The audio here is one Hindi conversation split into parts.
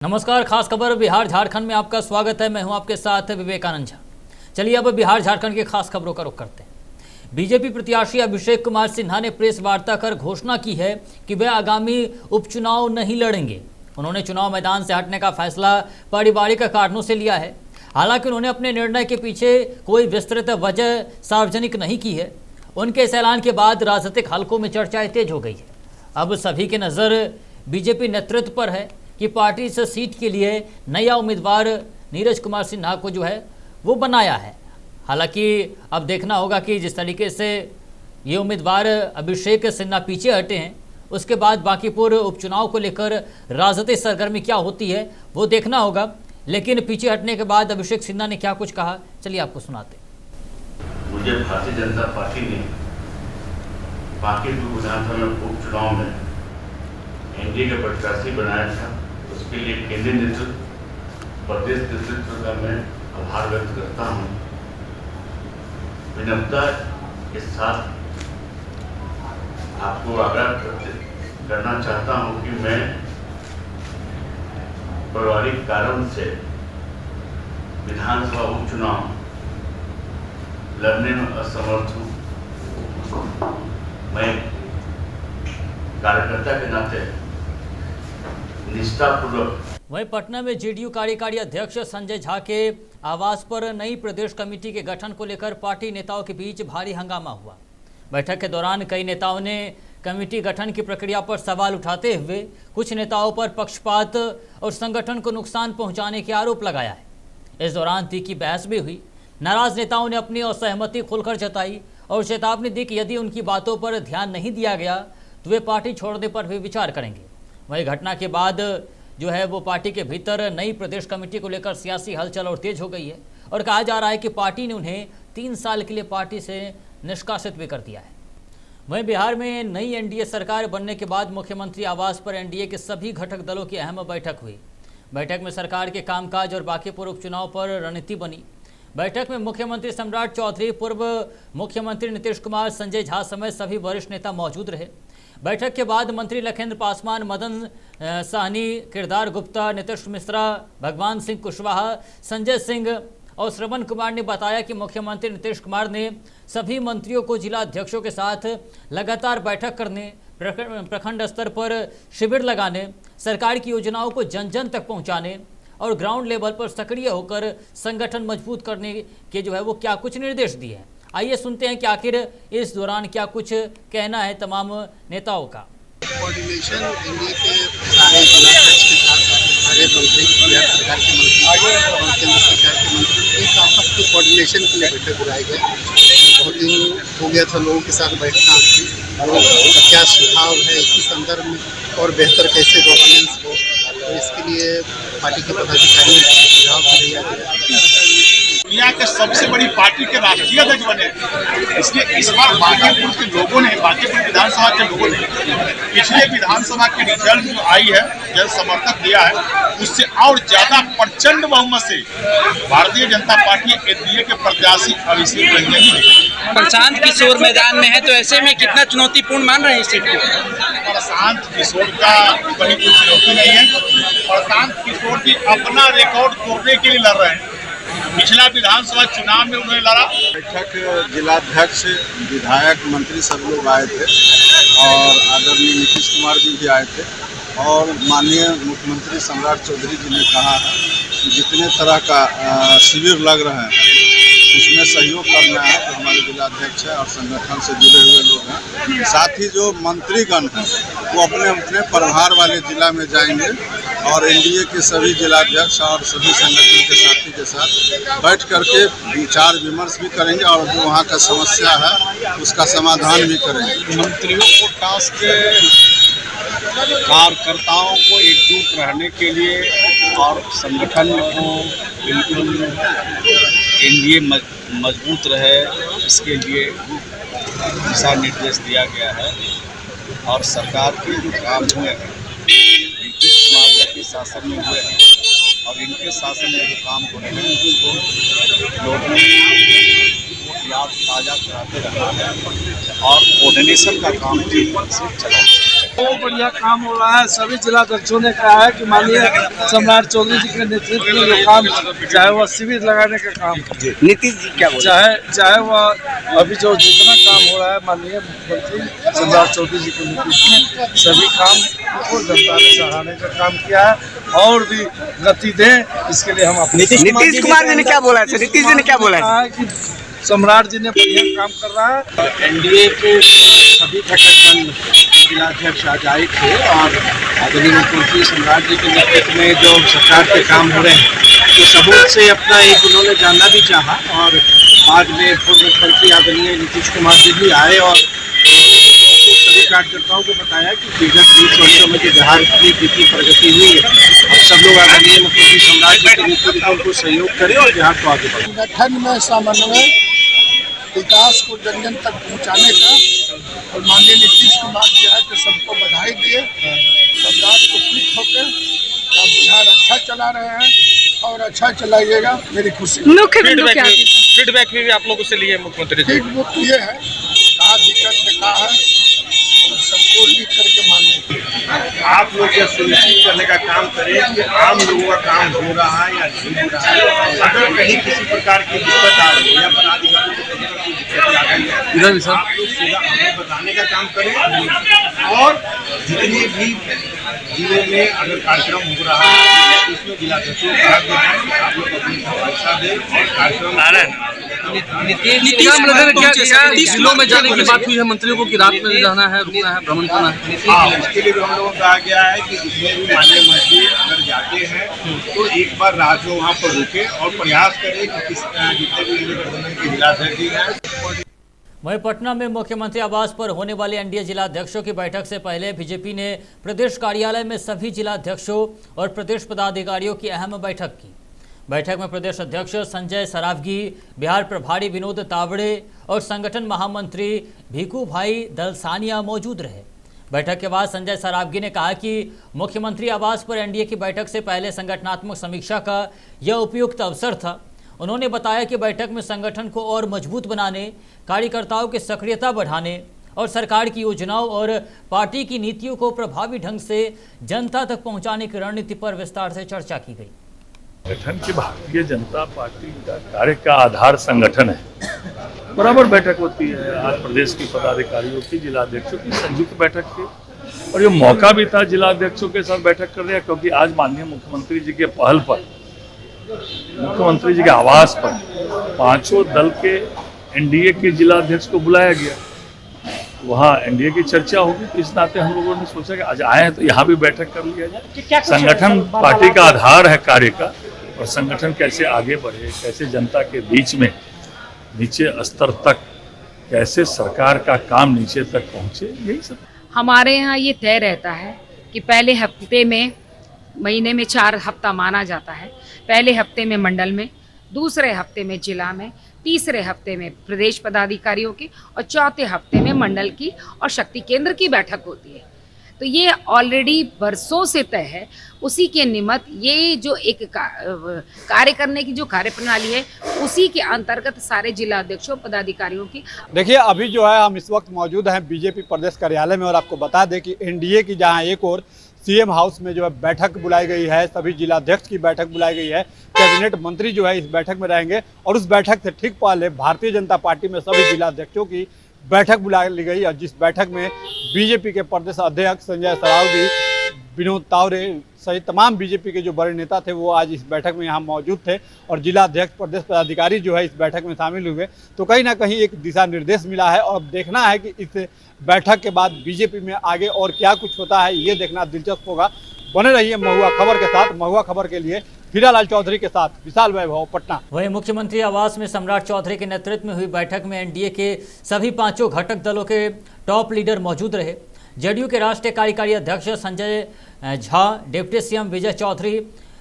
नमस्कार, खास खबर बिहार झारखंड में आपका स्वागत है। मैं हूं आपके साथ विवेकानंद झा। चलिए अब बिहार झारखंड की खास खबरों का रुख करते हैं। बीजेपी प्रत्याशी अभिषेक कुमार सिन्हा ने प्रेस वार्ता कर घोषणा की है कि वे आगामी उपचुनाव नहीं लड़ेंगे। उन्होंने चुनाव मैदान से हटने का फैसला पारिवारिक कारणों से लिया है। हालांकि उन्होंने अपने निर्णय के पीछे कोई विस्तृत वजह सार्वजनिक नहीं की है। उनके इस ऐलान के बाद राजनीतिक हलकों में चर्चाएं तेज हो गई है। अब सभी की नज़र बीजेपी नेतृत्व पर है कि पार्टी इस सीट के लिए नया उम्मीदवार नीरज कुमार सिन्हा को जो है वो बनाया है। हालांकि अब देखना होगा कि जिस तरीके से ये उम्मीदवार अभिषेक सिन्हा पीछे हटे हैं, उसके बाद बांकीपुर उपचुनाव को लेकर राजनीतिक सरगर्मी क्या होती है वो देखना होगा। लेकिन पीछे हटने के बाद अभिषेक सिन्हा ने क्या कुछ कहा, चलिए आपको सुनाते। मुझे भारतीय जनता पार्टी ने बांकीपुर विधानसभा उपचुनाव में एनडीए के प्रत्याशी बनाया था। उसके लिए केंद्रीय नेतृत्व, प्रदेश नेतृत्व का मैं आभार व्यक्त करता हूँ। विनम्रता के साथ आपको आगाह करना चाहता हूँ कि मैं पारिवारिक कारण से विधानसभा उपचुनाव लड़ने में असमर्थ हूँ। मैं कार्यकर्ता के नाते निष्ठापूर्वक। वहीं पटना में जेडीयू कार्यकारी अध्यक्ष संजय झा के आवास पर नई प्रदेश कमेटी के गठन को लेकर पार्टी नेताओं के बीच भारी हंगामा हुआ। बैठक के दौरान कई नेताओं ने कमेटी गठन की प्रक्रिया पर सवाल उठाते हुए कुछ नेताओं पर पक्षपात और संगठन को नुकसान पहुंचाने के आरोप लगाया है। इस दौरान तीखी बहस भी हुई। नाराज नेताओं ने अपनी असहमति खुलकर जताई और चेतावनी दी कि यदि उनकी बातों पर ध्यान नहीं दिया गया तो वे पार्टी छोड़ने पर भी विचार करेंगे। वही घटना के बाद जो है वो पार्टी के भीतर नई प्रदेश कमेटी को लेकर सियासी हलचल और तेज हो गई है और कहा जा रहा है कि पार्टी ने उन्हें 3 साल के लिए पार्टी से निष्कासित भी कर दिया है। वहीं बिहार में नई एनडीए सरकार बनने के बाद मुख्यमंत्री आवास पर एनडीए के सभी घटक दलों की अहम बैठक हुई। बैठक में सरकार के कामकाज और बांकीपुर उपचुनाव पर रणनीति बनी। बैठक में मुख्यमंत्री सम्राट चौधरी, पूर्व मुख्यमंत्री नीतीश कुमार, संजय झा समेत सभी वरिष्ठ नेता मौजूद रहे। बैठक के बाद मंत्री लखेंद्र पासवान, मदन साहनी, किरदार गुप्ता, नीतीश मिश्रा, भगवान सिंह कुशवाहा, संजय सिंह और श्रवण कुमार ने बताया कि मुख्यमंत्री नीतीश कुमार ने सभी मंत्रियों को जिला अध्यक्षों के साथ लगातार बैठक करने, प्रखंड स्तर पर शिविर लगाने, सरकार की योजनाओं को जन जन तक पहुंचाने और ग्राउंड लेवल पर सक्रिय होकर संगठन मजबूत करने के जो है वो क्या कुछ निर्देश दिए हैं। आइए सुनते हैं कि आखिर इस दौरान क्या कुछ कहना है तमाम नेताओं का। कोऑर्डिनेशन एनडीए के सारे जिलाध्यक्ष के साथ सारे मंत्री, बिहार सरकार के मंत्री और केंद्र सरकार के मंत्री एक आपस में कोऑर्डिनेशन के लिए बैठक बुलाई गई। बहुत दिन हो गया था लोगों के साथ बैठना, लोगों का क्या सुझाव है इसी संदर्भ में और बेहतर कैसे गवर्नेंस हो, तो इसके लिए पार्टी के पदाधिकारियों से सुझाव भी लिया गया। दुनिया के सबसे बड़ी पार्टी के राष्ट्रीय अध्यक्ष बने, इसलिए इस बार बांकीपुर के लोगों ने, बांकीपुर विधानसभा के लोगों ने पिछले विधानसभा के रिजल्ट जो आई है, जन समर्थक दिया है, उससे और ज्यादा प्रचंड बहुमत से भारतीय जनता पार्टी एनडीए के प्रत्याशी अभिषेक रंजन जी। प्रशांत किशोर मैदान में है, तो ऐसे में कितना चुनौतीपूर्ण मान रहे हैं इस सीट को? प्रशांत किशोर का कहीं कोई चुनौती नहीं है। प्रशांत किशोर जी अपना रिकॉर्ड तोड़ने के लिए लड़ रहे हैं। पिछला विधानसभा चुनाव में उन्होंने लड़ा। बैठक जिलाध्यक्ष, विधायक, मंत्री सब लोग आए थे और आदरणीय नीतीश कुमार जी भी आए थे और माननीय मुख्यमंत्री सम्राट चौधरी जी ने कहा है कि जितने तरह का शिविर लग रहे हैं उसमें सहयोग करना है। तो हमारे जिलाध्यक्ष है और संगठन से जुड़े हुए लोग हैं, साथ ही जो मंत्रीगण हैं वो अपने अपने प्रभार वाले जिला में जाएंगे और एनडीए के सभी जिलाध्यक्ष और सभी संगठन के साथी के साथ बैठ करके विचार विमर्श भी करेंगे और जो वहाँ का समस्या है उसका समाधान भी करेंगे। मंत्रियों को टास्क कार्यकर्ताओं को एकजुट रहने के लिए और संगठन को बिल्कुल एनडीए मजबूत रहे, इसके लिए दिशा निर्देश दिया गया है। और सरकार के जो काम हुए हैं नीतीश कुमार जी के शासन में हुए हैं और इनके शासन में जो काम हो रहे हैं उसको लोगों को याद ताज़ा कराते रहना है और कोऑर्डिनेशन का काम ठीक से चला। बहुत बढ़िया काम हो रहा है। सभी जिला अध्यक्षों ने कहा है कि माननीय सम्राट चौधरी जी के नेतृत्व में जो काम, चाहे वह शिविर लगाने का काम, नीतीश जी क्या बोले? चाहे वह अभी जो जितना काम हो रहा है माननीय मुख्यमंत्री सम्राट चौधरी जी के नेतृत्व में सभी काम को जनता ने सराहने का काम किया है और भी गति दें, इसके लिए हम अपने नीतीश कुमार जी ने क्या बोला है? नीतीश जी ने क्या बोला है? कि सम्राट जी ने बढ़िया काम कर रहा है। एनडीए के सभी घटक दल जिलाध्यक्ष आज आए थे और आदरणीय मुख्यमंत्री सम्राट जी के नेतृत्व में जो सरकार के काम हो रहे हैं तो सबूत से अपना एक उन्होंने जानना भी चाहा और बाद में पूर्व मुख्यमंत्री आदरणीय नीतीश कुमार जी भी आए और सभी कार्यकर्ताओं को बताया कि विगत 20 वर्षों में जो बिहार की कितनी प्रगति हुई है, अब सब लोग आदरणीय मुख्यमंत्री सम्राट जी के नेतृत्व में उनको सहयोग करें और बिहार को आगे बढ़ाएं। संगठन में समन्वय, विकास को जन जन तक पहुंचाने का, और माननीय नीतीश कुमार जी आए तो सबको बधाई दिए। सम्राट को फिट होकर अब बिहार अच्छा चला रहे हैं और अच्छा चलाइएगा, मेरी खुशी। फीडबैक भी आप लोगों से लिए मुख्यमंत्री जी? फीडबैक ये है, कहा दिक्कत है, कहा है, सबको लिख करके माने। आप लोग यह सुनिश्चित करने का काम करें कि आम लोगों का काम हो रहा है या नहीं हो रहा है। अगर कहीं किसी प्रकार की दिक्कत आ रही है या पदाधिकारी को कहीं कोई दिक्कत आ रही है, आप लोग सीधा हमें बताने का काम करें और जितने भी जिले में अगर कार्यक्रम हो रहा है उसमें जिलाध्यक्षों को कहा गया है कि आप लोग अपनी सहायता दें और कार्यक्रम। नीतीश जिलों में जाने की बात हुई है मंत्रियों को कि रात में रहना है, रुकना है, भ्रमण करना है। इसके लिए भी हम लोगों को कहा गया है कि जितने भी माननीय मंत्री अगर जाते हैं तो एक बार रात में वहाँ पर रुके और प्रयास करें कि जितने भी गठबंधन के जिलाध्यक्ष हैं। वहीं पटना में मुख्यमंत्री आवास पर होने वाले एनडीए जिलाध्यक्षों की बैठक से पहले बीजेपी ने प्रदेश कार्यालय में सभी जिलाध्यक्षों और प्रदेश पदाधिकारियों की अहम बैठक की। बैठक में प्रदेश अध्यक्ष संजय सरावगी, बिहार प्रभारी विनोद तावड़े और संगठन महामंत्री भीखू भाई दलसानिया मौजूद रहे। बैठक के बाद संजय सरावगी ने कहा कि मुख्यमंत्री आवास पर एनडीए की बैठक से पहले संगठनात्मक समीक्षा का यह उपयुक्त अवसर था। उन्होंने बताया कि बैठक में संगठन को और मजबूत बनाने, कार्यकर्ताओं की सक्रियता बढ़ाने और सरकार की योजनाओं और पार्टी की नीतियों को प्रभावी ढंग से जनता तक पहुंचाने की रणनीति पर विस्तार से चर्चा की गई। संगठन की भारतीय जनता पार्टी का कार्य का आधार संगठन है। बराबर बैठक होती है। आज प्रदेश के पदाधिकारियों की, जिलाध्यक्षों की संयुक्त बैठक की और ये मौका भी था जिलाध्यक्षों के साथ बैठक कर रहे, क्योंकि आज माननीय मुख्यमंत्री जी के पहल पर मुख्यमंत्री जी के आवास पर पांचों दल के एनडीए के जिलाध्यक्ष को बुलाया गया। वहाँ एनडीए की चर्चा होगी, तो इस नाते हम लोगों ने सोचा कि आज आए हैं तो यहाँ भी बैठक कर लिया जाए। संगठन पार्टी का आधार है कार्य का, और संगठन कैसे आगे बढ़े, कैसे जनता के बीच में नीचे स्तर तक कैसे सरकार का काम नीचे तक पहुँचे, यही सब हमारे यहाँ ये तय रहता है कि पहले हफ्ते में, महीने में 4 हफ्ता माना जाता है। पहले हफ्ते में मंडल में, दूसरे हफ्ते में जिला में, तीसरे हफ्ते में प्रदेश पदाधिकारियों की और चौथे हफ्ते में मंडल की और शक्ति केंद्र की बैठक होती है। तो ये ऑलरेडी बरसों से तय है। उसी के निमित्त ये जो एक कार्य करने की जो कार्यप्रणाली है, उसी के अंतर्गत सारे जिला अध्यक्षों पदाधिकारियों की। देखिए, अभी जो है हम इस वक्त मौजूद हैं बीजेपी प्रदेश कार्यालय में और आपको बता दें कि एनडीए की जहां एक और सीएम हाउस में जो है बैठक बुलाई गई है, सभी जिलाध्यक्ष की बैठक बुलाई गई है, कैबिनेट मंत्री जो है इस बैठक में रहेंगे और उस बैठक से ठीक पहले भारतीय जनता पार्टी में सभी जिलाध्यक्षों की बैठक बुला ली गई और जिस बैठक में बीजेपी के प्रदेश अध्यक्ष संजय सरावगी, विनोद तावड़े सहित तमाम बीजेपी के जो बड़े नेता थे वो आज इस बैठक में यहाँ मौजूद थे और जिला अध्यक्ष प्रदेश पदाधिकारी जो है इस बैठक में शामिल हुए। तो कहीं ना कहीं एक दिशा निर्देश मिला है और देखना है कि इस बैठक के बाद बीजेपी में आगे और क्या कुछ होता है, ये देखना दिलचस्प होगा। बने रहिए महुआ खबर के साथ। महुआ खबर के लिए हीरालाल चौधरी के साथ विशाल वैभव, पटना। वहीं मुख्यमंत्री आवास में सम्राट चौधरी के नेतृत्व में हुई बैठक में एनडीए के सभी पांचों घटक दलों के टॉप लीडर मौजूद रहे। जेडीयू के राष्ट्रीय कार्यकारी अध्यक्ष संजय झा, डिप्टी सीएम विजय चौधरी,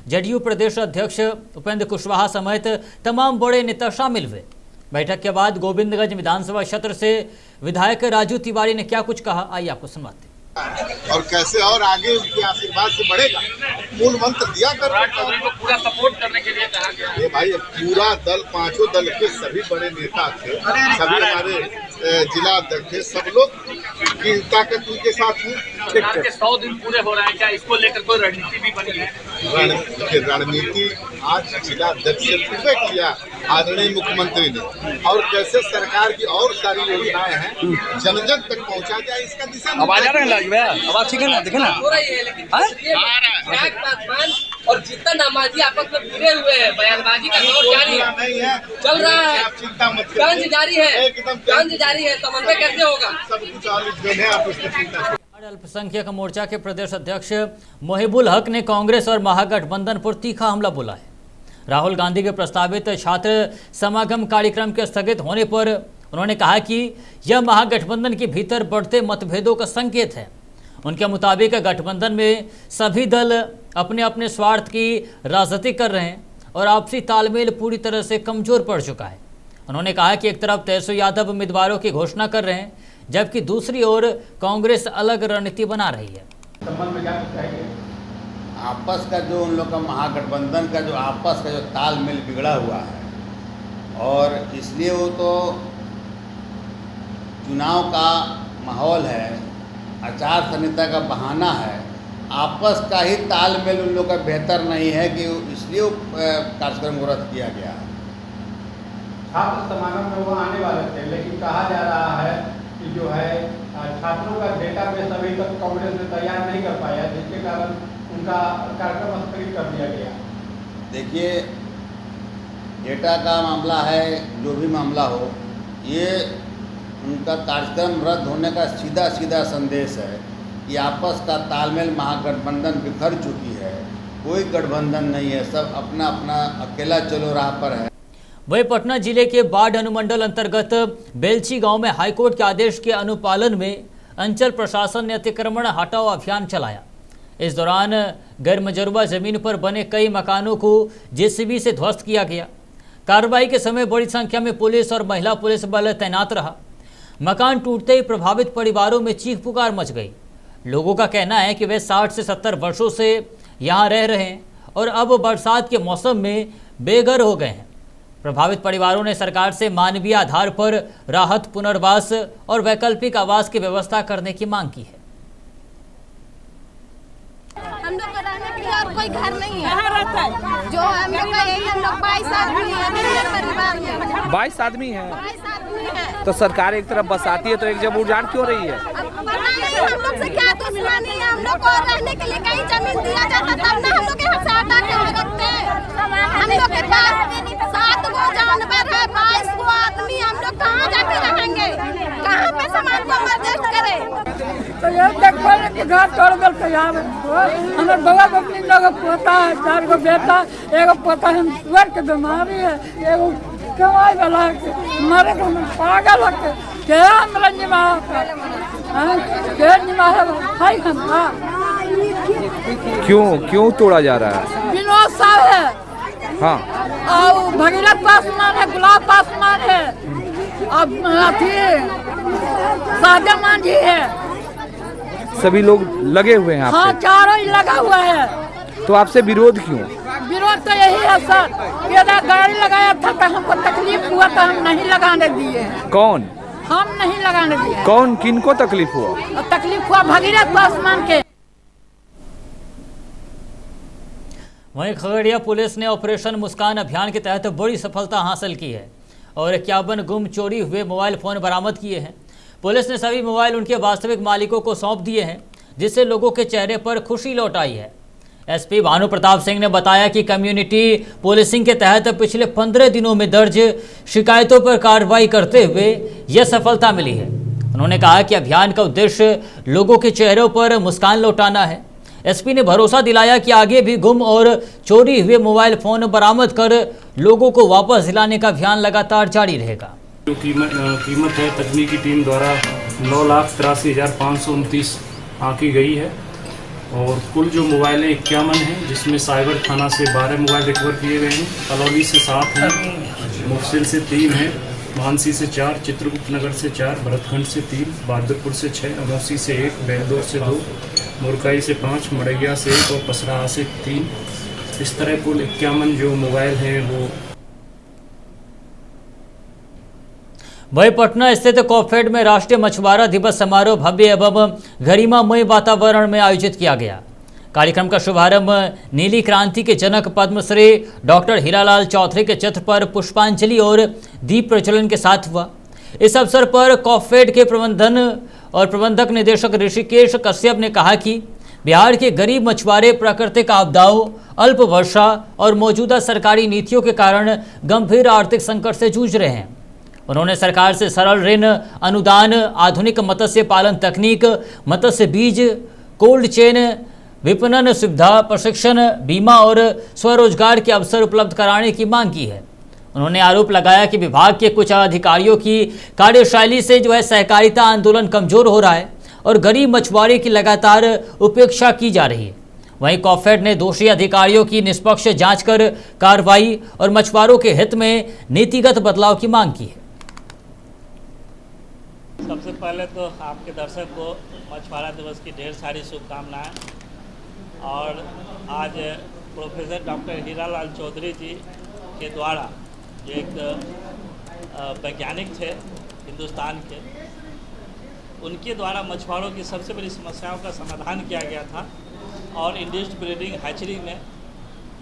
जेडीयू प्रदेश अध्यक्ष उपेंद्र कुशवाहा समेत तमाम बड़े नेता शामिल हुए। बैठक के बाद गोविंदगंज विधानसभा क्षेत्र से विधायक राजू तिवारी ने क्या कुछ कहा, आइए आपको सुनवाते हैं। और कैसे और आगे उनके आशीर्वाद से बढ़ेगा, मूल मंत्र दिया कर को पूरा सपोर्ट करने के लिए कहा गया। ये भाई पूरा दल, पांचों दल के सभी बड़े नेता थे, सभी हमारे जिला अध्यक्ष थे, सब लोग की ताकत उनके साथ है। सरकार के 100 दिन पूरे हो रहे हैं, क्या इसको लेकर कोई रणनीति भी बनी है? रणनीति आज जिला अध्यक्ष से पूछे किया आदरणीय मुख्यमंत्री ने, और कैसे सरकार की और सारी योजनाएं हैं जन जन तक पहुंचा जाए, इसका दिशा आवाज आ रहा है, आवाज ठीक है ना, देखे ना हो रही है, लेकिन पासवान और जितना नामाजी आपस में भिड़े हुए हैं, बयानबाजी का दौर जारी है, चल रहा है, चिंता मत गंज जारी है, गंज जारी है, समन्वय कैसे होगा? सब कुछ आलोचना है, आप उसकी चिंता। अल्पसंख्यक मोर्चा के प्रदेश अध्यक्ष मोहिबुल हक ने कांग्रेस और महागठबंधन पर तीखा हमला बोला है। राहुल गांधी के प्रस्तावित छात्र समागम कार्यक्रम के स्थगित होने पर उन्होंने कहा कि यह महागठबंधन के भीतर बढ़ते मतभेदों का संकेत है। उनके मुताबिक गठबंधन में सभी दल अपने अपने स्वार्थ की राजनीति कर रहे हैं और आपसी तालमेल पूरी तरह से कमजोर पड़ चुका है। उन्होंने कहा कि एक तरफ तेजस्वी यादव उम्मीदवारों की घोषणा कर रहे हैं, जबकि दूसरी ओर कांग्रेस अलग रणनीति बना रही है। आपस का जो उन लोग का महागठबंधन का जो आपस का जो तालमेल बिगड़ा हुआ है, और इसलिए वो तो चुनाव का माहौल है, आचार संहिता का बहाना है, आपस का ही तालमेल उन लोग का बेहतर नहीं है कि इसलिए कार्यक्रम को रद्द किया गया है। छात्र समागम में वो आने वाले थे, लेकिन कहा जा रहा है कि जो है छात्रों का डेटाबेस अभी तक कांग्रेस ने तैयार नहीं कर पाया, जिसके कारण उनका कार्यक्रम स्थगित कर दिया गया। देखिए, डेटा का मामला है, जो भी मामला हो, ये उनका कार्यक्रम रद्द होने का सीधा सीधा संदेश है कि आपस का तालमेल महागठबंधन बिखर चुकी है, कोई गठबंधन नहीं है, सब अपना अपना अकेला चलो राह पर है। वहीं पटना जिले के बाढ़ अनुमंडल अंतर्गत बेलछी गांव में हाईकोर्ट के आदेश के अनुपालन में अंचल प्रशासन ने अतिक्रमण हटाओ अभियान चलाया। इस दौरान गैर मजरूबा जमीन पर बने कई मकानों को जेसीबी से ध्वस्त किया गया। कार्रवाई के समय बड़ी संख्या में पुलिस और महिला पुलिस बल तैनात रहा। मकान टूटते ही प्रभावित परिवारों में चीख पुकार मच गई। लोगों का कहना है कि वे 60 से 70 वर्षों से यहाँ रह रहे हैं और अब बरसात के मौसम में बेघर हो गए हैं। प्रभावित परिवारों ने सरकार से मानवीय आधार पर राहत, पुनर्वास और वैकल्पिक आवास की व्यवस्था करने की मांग की है। हम लोग को रहने के लिए और कोई घर नहीं है, जो हम लोग का यही, हम लोग 22 आदमी है, 22 आदमी है, तो सरकार एक तरफ बसाती है तो एक जब उड़ान क्यों रही है? पता नहीं हम लोग से क्या दुश्मनी है। हम लोग को रहने के लिए कहीं जमीन दिया जाता तब ना हम लोग के हाथ से हटा के रखते हैं। हम लोग के पास 7 गो जानवर है, 22 गो आदमी, हम लोग कहाँ जाके रहेंगे, कहाँ पे समाज को मर्जस्ट करे? तो ये देखो कि घर तोड़ गल तो यहाँ हमारे बगल में अपनी लोग पोता है, 4 गो बेटा, एगो पोता है शुगर के बीमारी है, एगो कमाई वाला हमारे को पागल होते क्या हमारा निमाह क्यों तोड़ा जा रहा है? विनोद साहब है, हाँ, और भगीरथ पासवान है, गुलाब पासवान है, अब सादा मांझी है, सभी लोग लगे हुए हैं हाँ, चारों ही लगा हुआ है। तो आपसे विरोध क्यों? विरोध तो यही है सर, ये गाड़ी लगाया था तो हमको तकलीफ हुआ तो हम नहीं लगाने दिए। कौन? हम नहीं लगाने दिए। कौन, किनको तकलीफ हुआ? तकलीफ हुआ भगीरथ पासवान के। वहीं खगड़िया पुलिस ने ऑपरेशन मुस्कान अभियान के तहत बड़ी सफलता हासिल की है और 51 गुम चोरी हुए मोबाइल फ़ोन बरामद किए हैं। पुलिस ने सभी मोबाइल उनके वास्तविक मालिकों को सौंप दिए हैं, जिससे लोगों के चेहरे पर खुशी लौट आई है। एसपी भानु प्रताप सिंह ने बताया कि कम्युनिटी पुलिसिंग के तहत पिछले 15 दिनों में दर्ज शिकायतों पर कार्रवाई करते हुए यह सफलता मिली है। उन्होंने कहा कि अभियान का उद्देश्य लोगों के चेहरों पर मुस्कान लौटाना है। एसपी ने भरोसा दिलाया कि आगे भी गुम और चोरी हुए मोबाइल फ़ोन बरामद कर लोगों को वापस दिलाने का अभियान लगातार जारी रहेगा। जो कीमत है तकनीकी टीम द्वारा 9,83,529 आंकी गई है और कुल जो मोबाइल 51 हैं, जिसमें साइबर थाना से 12 मोबाइल रिकवर किए गए हैं, अलौली से 7 हैं, मुफसिल से 3 हैं, मानसी से 4, चित्रगुप्त नगर से 4, भरतखंड से 3, बहादुरपुर से 6, अमौसी से 1, बेलदौर से 2, मुरकाई से 5, मड़ैया से 1 और पसराहा से 3। इस तरह कुल 51 जो मोबाइल हैं वो। वही पटना स्थित कॉफेड में राष्ट्रीय मछुआरा दिवस समारोह भव्य एवं गरिमामय वातावरण में आयोजित किया गया। कार्यक्रम का शुभारंभ नीली क्रांति के जनक पद्मश्री डॉक्टर हीरालाल चौधरी के चित्र पर पुष्पांजलि और दीप प्रज्वलन के साथ हुआ। इस अवसर पर कॉफेड के प्रबंधक निदेशक ऋषिकेश कश्यप ने कहा कि बिहार के गरीब मछुआरे प्राकृतिक आपदाओं, अल्प वर्षा और मौजूदा सरकारी नीतियों के कारण गंभीर आर्थिक संकट से जूझ रहे हैं। उन्होंने सरकार से सरल ऋण अनुदान, आधुनिक मत्स्य पालन तकनीक, मत्स्य बीज, कोल्ड चेन, विपणन सुविधा, प्रशिक्षण, बीमा और स्वरोजगार के अवसर उपलब्ध कराने की मांग की है। उन्होंने आरोप लगाया कि विभाग के कुछ अधिकारियों की कार्यशैली से सहकारिता आंदोलन कमजोर हो रहा है और गरीब मछुआरे की लगातार उपेक्षा की जा रही है। वहीं कॉफेड ने दोषी अधिकारियों की निष्पक्ष जांच कर कार्रवाई और मछुआरों के हित में नीतिगत बदलाव की मांग की है। सबसे पहले तो आपके दर्शक को मछुआरा दिवस की ढेर सारी शुभकामनाएं। और आज प्रोफेसर डॉक्टर हीरालाल चौधरी जी के द्वारा जो एक वैज्ञानिक थे हिंदुस्तान के, उनके द्वारा मछुआरों की सबसे बड़ी समस्याओं का समाधान किया गया था और इंड्यूस्ड ब्रीडिंग हैचरी में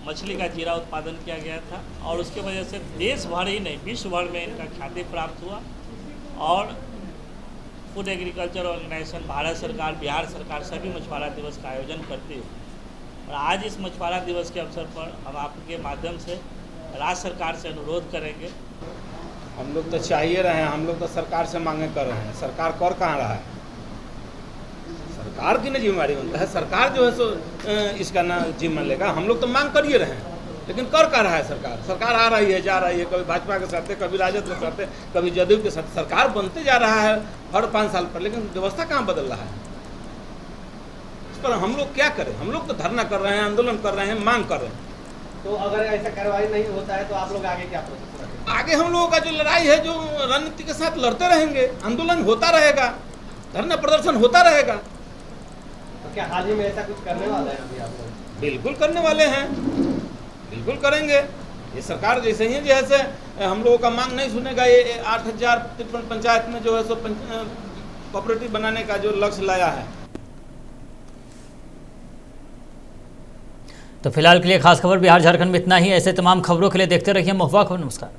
मछली का जीरा उत्पादन किया गया था और उसके वजह से देश भर ही नहीं विश्व भर में इनका ख्याति प्राप्त हुआ। और फूड एग्रीकल्चर ऑर्गेनाइजेशन, भारत सरकार, बिहार सरकार सभी मछुआरा दिवस का आयोजन करती है। और आज इस मछुआरा दिवस के अवसर पर हम आपके माध्यम से राज्य सरकार से अनुरोध करेंगे। हम लोग तो चाहिए रहे हैं, हम लोग तो सरकार से मांगे कर रहे हैं, सरकार कर कहाँ रहा है? सरकार की ना जिम्मेदारी बनता है, सरकार जो है सो इसका ना जिम्मा लेगा। हम लोग तो मांग करिए रहे हैं, लेकिन कर कहाँ रहा है सरकार? सरकार आ रही है, जा रही है, कभी भाजपा के साथ, कभी राजद के साथ, कभी जदयू के साथ। सरकार बनते जा रहा है हर 5 साल पर, लेकिन व्यवस्था कहाँ बदल रहा है? इस पर हम लोग क्या करें? हम लोग तो धरना कर रहे हैं, आंदोलन कर रहे हैं, मांग कर रहे हैं। तो अगर ऐसा कार्रवाई नहीं होता है तो आप लोग आगे क्या प्रोसेस रखेंगे? आगे हम लोगों का जो लड़ाई है, जो रणनीति के साथ लड़ते रहेंगे, आंदोलन होता रहेगा, धरना प्रदर्शन होता रहेगा। तो क्या हाल ही में ऐसा कुछ करने वाले हैं अभी आप लोग? बिल्कुल करने वाले हैं, बिल्कुल करेंगे। ये सरकार जैसे ही जैसे हम लोगों का मांग नहीं सुनेगा, ये 8053 पंचायत में जो है सो कोऑपरेटिव बनाने का जो लक्ष्य लाया है। तो फिलहाल के लिए खास खबर बिहार झारखंड में इतना ही। ऐसे तमाम खबरों के लिए देखते रहिए महुआ खबर। नमस्कार।